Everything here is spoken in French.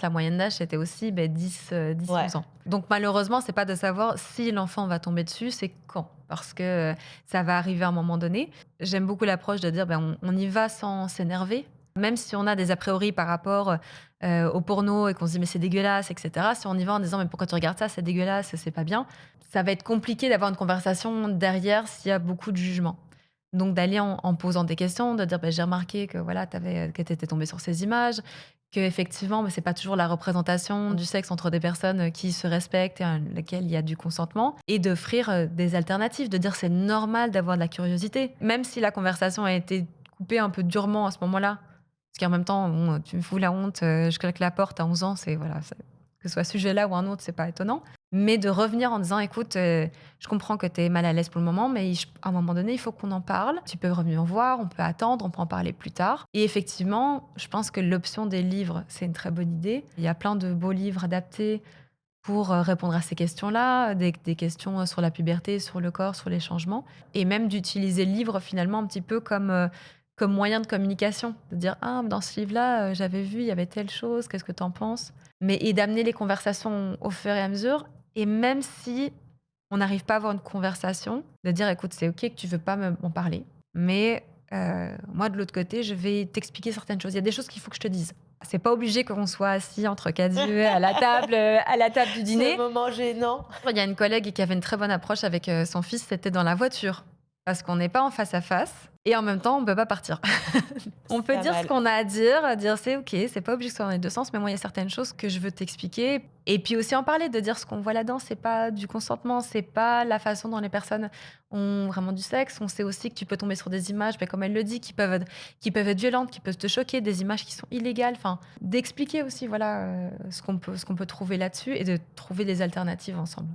La moyenne d'âge, c'était aussi, 10-12 Ouais. ans. Donc malheureusement, c'est pas de savoir si l'enfant va tomber dessus, c'est quand. Parce que, ça va arriver à un moment donné. J'aime beaucoup l'approche de dire, on y va sans s'énerver. Même si on a des a priori par rapport, au porno et qu'on se dit: «Mais c'est dégueulasse» et cetera. Si on y va en disant: «Mais pourquoi tu regardes ça? C'est dégueulasse, c'est pas bien», ça va être compliqué d'avoir une conversation derrière s'il y a beaucoup de jugement. Donc d'aller en posant des questions, de dire: «J'ai remarqué que voilà, que tu étais tombée sur ces images, qu'effectivement, c'est pas toujours la représentation du sexe entre des personnes, qui se respectent et à laquelle il y a du consentement», et d'offrir, des alternatives, de dire: «C'est normal d'avoir de la curiosité». Même si la conversation a été coupée un peu durement à ce moment-là, parce qu'en même temps, bon, tu me fous la honte, je claque la porte à 11 ans, c'est voilà, c'est que ce soit ce sujet-là ou un autre, c'est pas étonnant. Mais de revenir en disant: «Écoute, je comprends que tu es mal à l'aise pour le moment, mais à un moment donné, il faut qu'on en parle. Tu peux revenir me voir, on peut attendre, on peut en parler plus tard». Et effectivement, je pense que l'option des livres, c'est une très bonne idée. Il y a plein de beaux livres adaptés pour, répondre à ces questions-là, des questions, sur la puberté, sur le corps, sur les changements, et même d'utiliser le livre finalement un petit peu comme moyen de communication. De dire: «Ah, dans ce livre-là, j'avais vu, il y avait telle chose, qu'est-ce que tu en penses?» Et d'amener les conversations au fur et à mesure, et même si on n'arrive pas à avoir une conversation, de dire: «Écoute, c'est OK que tu veux pas m'en parler, mais moi de l'autre côté, je vais t'expliquer certaines choses. Il y a des choses qu'il faut que je te dise. C'est pas obligé qu'on soit assis entre 4 yeux à la table du Ce dîner». moment gênant. Il y a une collègue qui avait une très bonne approche avec, son fils, c'était dans la voiture. Parce qu'on n'est pas en face à face et en même temps, on peut pas partir. On C'est peut pas dire ce mal. qu'on a à dire c'est OK, c'est pas obligé que ce soit dans les 2 sens, mais moi, il y a certaines choses que je veux t'expliquer, et puis aussi en parler, de dire ce qu'on voit là-dedans, c'est pas du consentement, c'est pas la façon dont les personnes ont vraiment du sexe. On sait aussi que tu peux tomber sur des images, comme elle le dit, qui peuvent être violentes, qui peuvent te choquer, des images qui sont illégales, enfin, d'expliquer aussi, voilà, ce qu'on peut trouver là-dessus et de trouver des alternatives ensemble.